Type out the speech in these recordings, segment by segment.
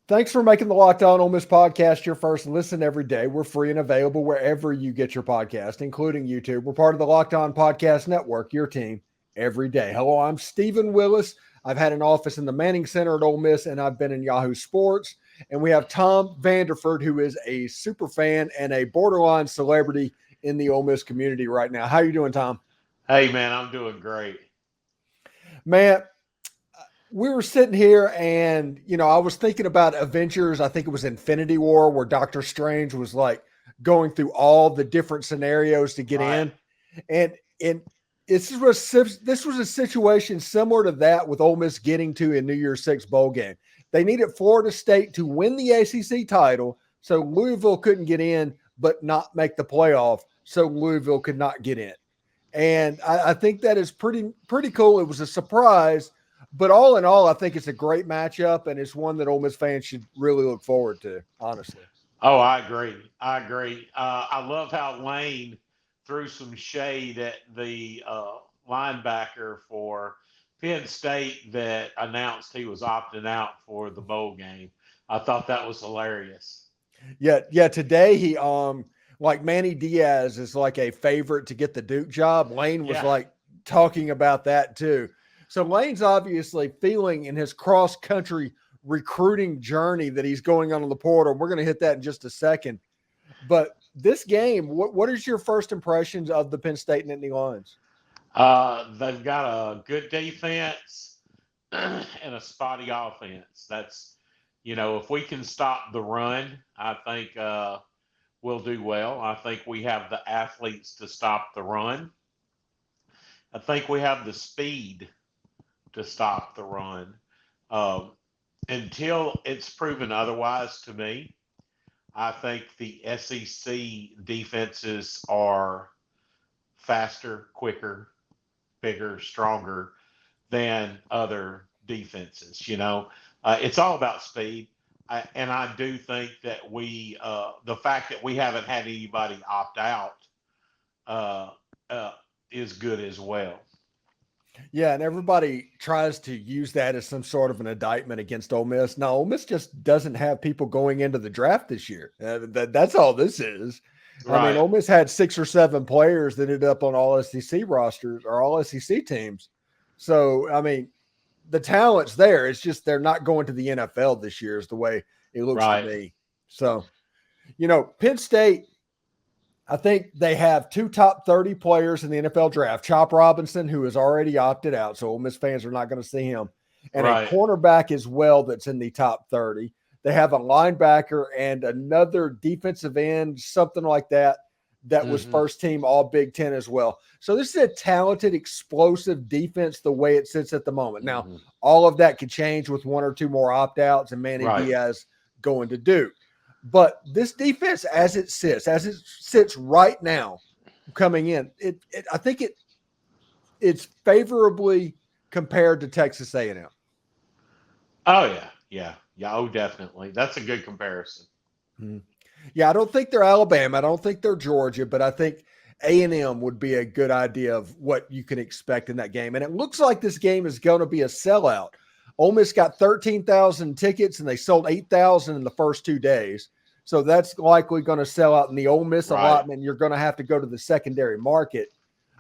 Thanks for making the Locked On Ole Miss podcast your first listen every day. We're free and available wherever you get your podcast, including YouTube. We're part of the Locked On Podcast Network, your team every day. Hello, I'm Stephen Willis. I've had an office in the Manning Center at Ole Miss, and I've been in Yahoo Sports. And we have Tom Vanderford, who is a super fan and a borderline celebrity in the Ole Miss community right now. How you doing, Tom? Hey, man, I'm doing great. Man, we were sitting here and, I was thinking about Avengers. I think it was Infinity War where Doctor Strange was like going through all the different scenarios to get Right. in. And this was a situation similar to that with Ole Miss getting to a New Year's Six bowl game. They needed Florida State to win the ACC title, so Louisville couldn't get in, but not make the playoff, so Louisville could not get in. And I think that is pretty cool. It was a surprise, but all in all, I think it's a great matchup, and it's one that Ole Miss fans should really look forward to, honestly. Oh, I agree. I love how Lane threw some shade at the linebacker for Penn State that announced he was opting out for the bowl game. I thought that was hilarious. Yeah. Today he like Manny Diaz is like a favorite to get the Duke job. Lane was Yeah. like talking about that too. So Lane's obviously feeling in his cross country recruiting journey that he's going on in the portal. We're going to hit that in just a second. But this game, what is your first impressions of the Penn State Nittany Lions? They've got a good defense and a spotty offense. If we can stop the run, I think we'll do well. I think we have the athletes to stop the run. I think we have the speed to stop the run. Until it's proven otherwise to me, I think the SEC defenses are faster, quicker, bigger, stronger than other defenses. It's all about speed. And I do think that the fact that we haven't had anybody opt out is good as well. Yeah, and everybody tries to use that as some sort of an indictment against Ole Miss. No, Ole Miss just doesn't have people going into the draft this year. That's all this is. Right. I mean, Ole Miss had 6 or 7 players that ended up on all SEC rosters or all SEC teams. So, I mean, the talent's there. It's just they're not going to the NFL this year is the way it looks Right. to me. So, Penn State, I think they have 2 top 30 players in the NFL draft. Chop Robinson, who has already opted out, so Ole Miss fans are not going to see him. And Right. a cornerback as well that's in the top 30. They have a linebacker and another defensive end, something like that was first team all Big Ten as well. So this is a talented, explosive defense the way it sits at the moment. Now, all of that could change with 1 or 2 more opt-outs and Manny Right. Diaz going to Duke. But this defense, as it sits right now, coming in, I think it's favorably compared to Texas A&M. Oh yeah. Oh, definitely. That's a good comparison. Yeah, I don't think they're Alabama. I don't think they're Georgia, but I think A&M would be a good idea of what you can expect in that game. And it looks like this game is going to be a sellout. Ole Miss got 13,000 tickets, and they sold 8,000 in the first 2 days. So that's likely going to sell out in the Ole Miss Right. allotment. You're going to have to go to the secondary market.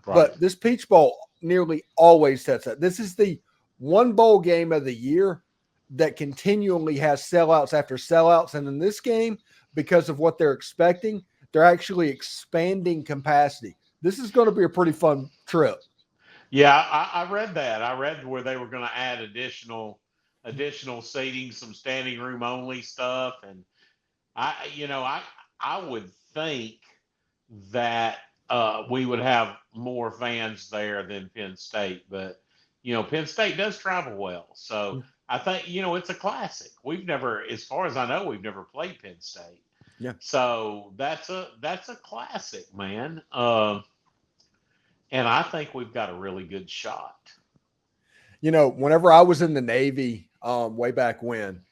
Right. But this Peach Bowl nearly always sets that. This is the one bowl game of the year that continually has sellouts after sellouts. And in this game, because of what they're expecting, they're actually expanding capacity. This is going to be a pretty fun trip. Yeah, I read that. I read where they were going to add additional seating, some standing room only stuff, and I would think that we would have more fans there than Penn State, but Penn State does travel well, so I think it's a classic. We've never, as far as I know, we've never played Penn State. Yeah. So that's a classic, man. And I think we've got a really good shot. Whenever I was in the Navy, way back when,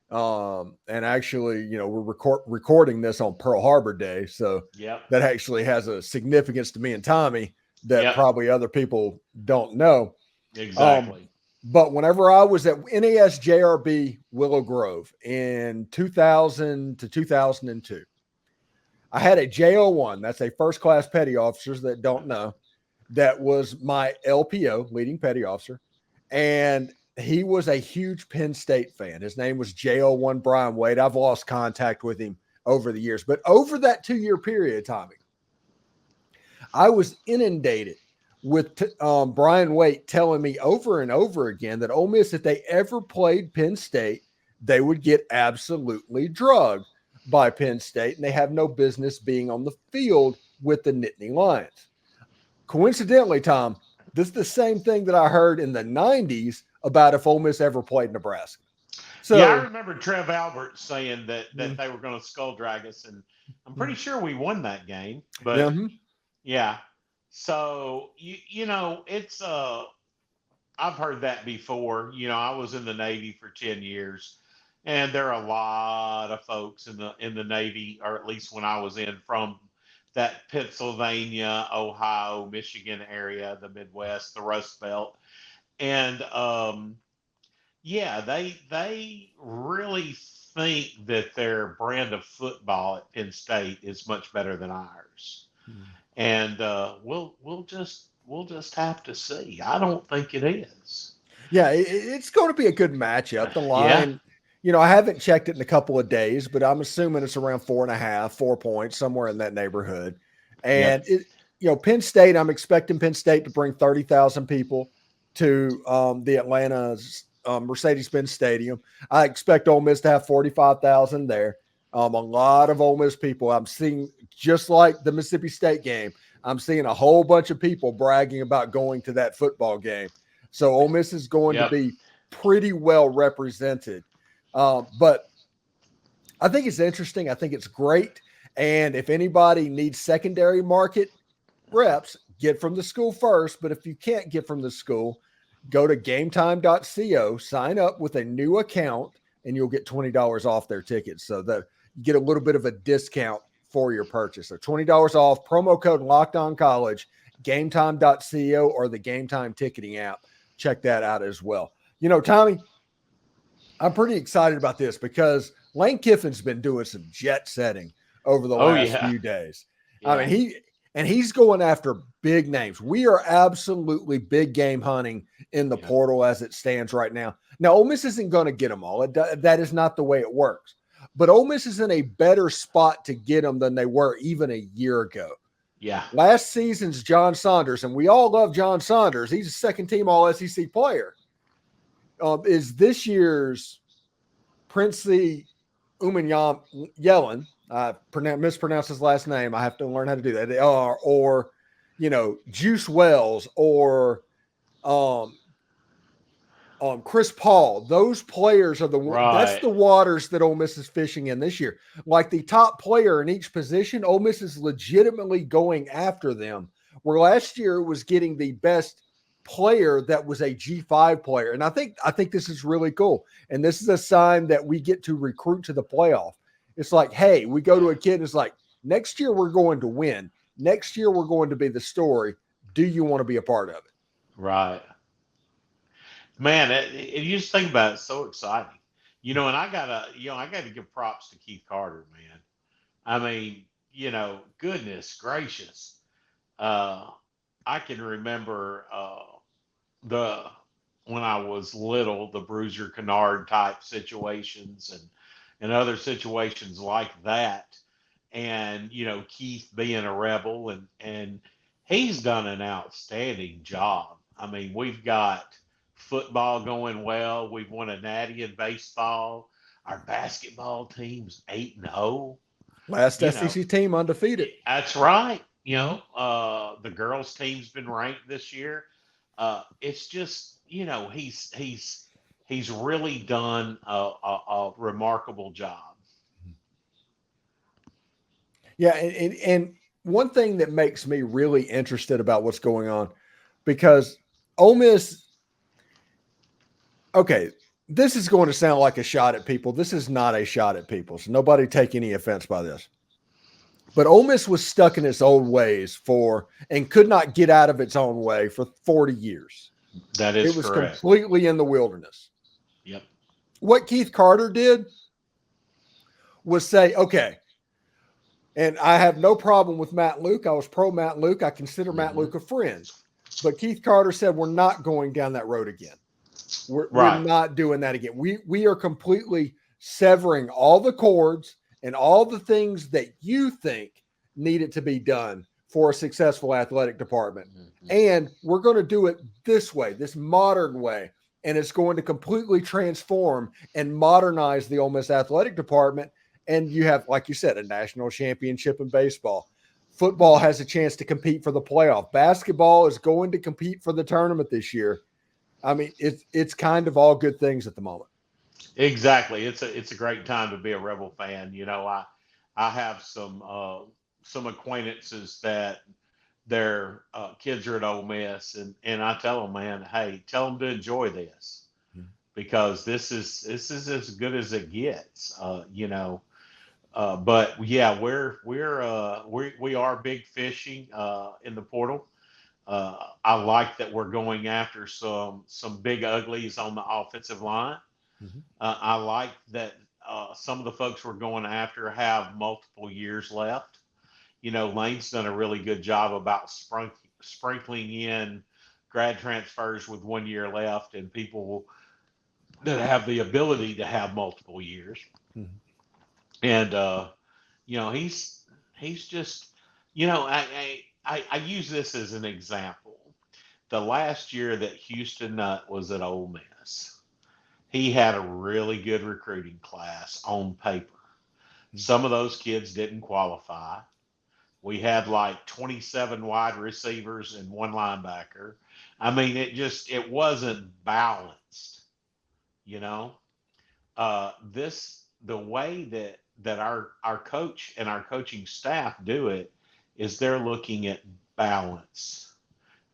and actually, we're recording this on Pearl Harbor Day, so Yep. that actually has a significance to me and Tommy that Yep. probably other people don't know. Exactly. But whenever I was at NASJRB Willow Grove in 2000 to 2002, I had a JO1. That's a first class petty officers that don't know. That was my LPO, leading petty officer. And he was a huge Penn State fan. His name was JO1 Brian Wade. I've lost contact with him over the years. But over that 2-year period, Tommy, I was inundated with Brian Waite telling me over and over again that Ole Miss, if they ever played Penn State, they would get absolutely drugged by Penn State, and they have no business being on the field with the Nittany Lions. Coincidentally, Tom, this is the same thing that I heard in the 90s about if Ole Miss ever played Nebraska. So, yeah, I remember Trev Albert saying that they were going to skull drag us, and I'm pretty sure we won that game. But yeah, so you know, it's I've heard that before. You know, I was in the Navy for 10 years, and there are a lot of folks in the Navy, or at least when I was in, from that Pennsylvania, Ohio, Michigan area, the Midwest, the Rust Belt, and yeah, they really think that their brand of football at Penn State is much better than ours, and we'll just have to see. I don't think it is. Yeah, it's going to be a good matchup. The line, Yeah. you know, I haven't checked it in a couple of days, but I'm assuming it's around 4.5, 4 points, somewhere in that neighborhood. And Yep. you know, Penn State, I'm expecting Penn State to bring 30,000 people to the Atlanta's Mercedes-Benz Stadium. I expect Ole Miss to have 45,000 there. A lot of Ole Miss people. I'm seeing, just like the Mississippi State game, I'm seeing a whole bunch of people bragging about going to that football game. So Ole Miss is going to be pretty well represented. But I think it's interesting. I think it's great. And if anybody needs secondary market reps, get from the school first. But if you can't get from the school, go to gametime.co, sign up with a new account, and you'll get $20 off their tickets. So that you get a little bit of a discount for your purchase. So $20 off, promo code Locked On College, gametime.co, or the Game Time ticketing app. Check that out as well. You know, Tommy, I'm pretty excited about this because Lane Kiffin's been doing some jet setting over the last few days. Yeah. I mean, he's going after big names. We are absolutely big game hunting in the portal as it stands right now. Now, Ole Miss isn't going to get them all. That is not the way it works. But Ole Miss is in a better spot to get them than they were even a year ago. Yeah. Last season's John Saunders, and we all love John Saunders. He's a second-team All-SEC player. Is this year's Princey Yellen, mispronounced his last name. I have to learn how to do that. Or you know, Juice Wells, or Chris Paul. Those players are that's the waters that Ole Miss is fishing in this year. Like the top player in each position, Ole Miss is legitimately going after them. Where last year it was getting the best player that was a G5 player. And I think this is really cool. And this is a sign that we get to recruit to the playoff. It's like, hey, we go to a kid and it's like, next year we're going to win. Next year we're going to be the story. Do you want to be a part of it? Right. Man, you just think about it, it's so exciting. You know, and I gotta give props to Keith Carter, man. I mean, you know, goodness gracious. I can remember when I was little, the Bruiser Kennard type situations and other situations like that. And, you know, Keith being a Rebel, and he's done an outstanding job. I mean, we've got football going well. We've won a natty in baseball. Our basketball team's 8-0. Last SEC team undefeated. That's right. You know, the girls' team's been ranked this year. It's just, you know, he's really done a remarkable job. Yeah, and one thing that makes me really interested about what's going on, because Ole Miss, okay, this is going to sound like a shot at people. This is not a shot at people, so nobody take any offense by this. But Ole Miss was stuck in its old ways and could not get out of its own way for 40 years. That It is was correct. completely in the wilderness. Yep. What Keith Carter did was say, okay, and I have no problem with Matt Luke. I was pro Matt Luke. I consider Matt Luke a friend. But Keith Carter said, we're not going down that road again. We're not doing that again. We are completely severing all the cords and all the things that you think needed to be done for a successful athletic department. And we're going to do it this way, this modern way. And it's going to completely transform and modernize the Ole Miss athletic department. And you have, like you said, a national championship in baseball. Football has a chance to compete for the playoff. Basketball is going to compete for the tournament this year. I mean, it's kind of all good things at the moment. Exactly. It's a great time to be a Rebel fan. You know, I have some acquaintances that their kids are at Ole Miss, and I tell them, man, hey, tell them to enjoy this because this is as good as it gets. You know, but yeah, we are big fishing in the portal. I like that we're going after some big uglies on the offensive line. I like that some of the folks we're going after have multiple years left. You know, Lane's done a really good job about sprinkling in grad transfers with 1 year left and people that have the ability to have multiple years. And you know, he's just, you know, I use this as an example. The last year that Houston Nutt was at Ole Miss, he had a really good recruiting class on paper. Some of those kids didn't qualify. We had like 27 wide receivers and one linebacker. I mean, it wasn't balanced, you know. The way that our coach and our coaching staff do it is they're looking at balance.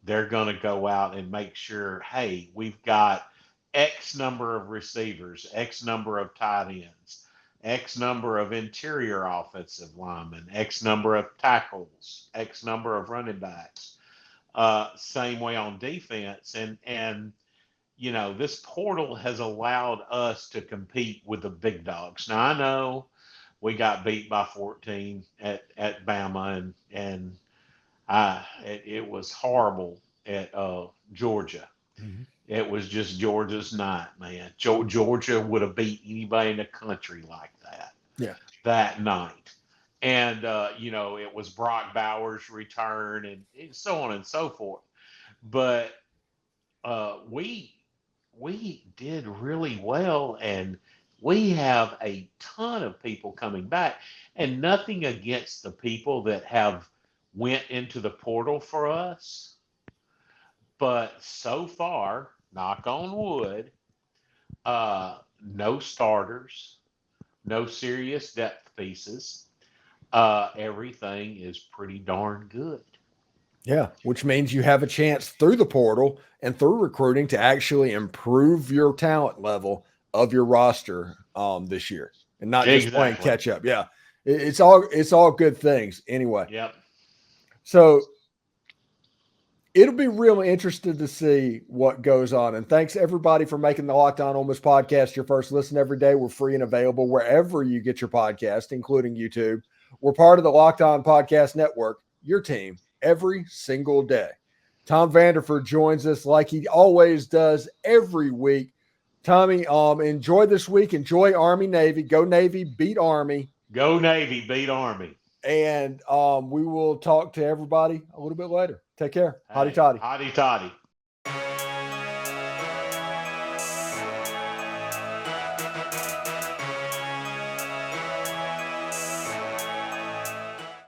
They're going to go out and make sure, hey, we've got X number of receivers, X number of tight ends, X number of interior offensive linemen, X number of tackles, X number of running backs. Same way on defense. And you know, this portal has allowed us to compete with the big dogs. Now I know we got beat by 14 at Bama, and it was horrible at Georgia. It was just Georgia's night, man. Georgia would have beat anybody in the country like that. Yeah. That night. And, you know, it was Brock Bowers' return and so on and so forth. But we did really well, and we have a ton of people coming back. And nothing against the people that have went into the portal for us. But so far, knock on wood, no starters, no serious depth pieces. Everything is pretty darn good. Yeah, which means you have a chance through the portal and through recruiting to actually improve your talent level of your roster this year and not just playing catch up. Yeah, it's all good things anyway. Yep. So it'll be really interesting to see what goes on. And thanks everybody for making the Locked On Ole Miss podcast your first listen every day. We're free and available wherever you get your podcast, including YouTube. We're part of the Locked On Podcast Network, your team every single day. Tom Vanderford joins us like he always does every week. Tommy, enjoy this week. Enjoy Army Navy. Go Navy, beat Army. Go Navy, beat Army. And we will talk to everybody a little bit later. Take care. Hotty toddy. Hotty toddy.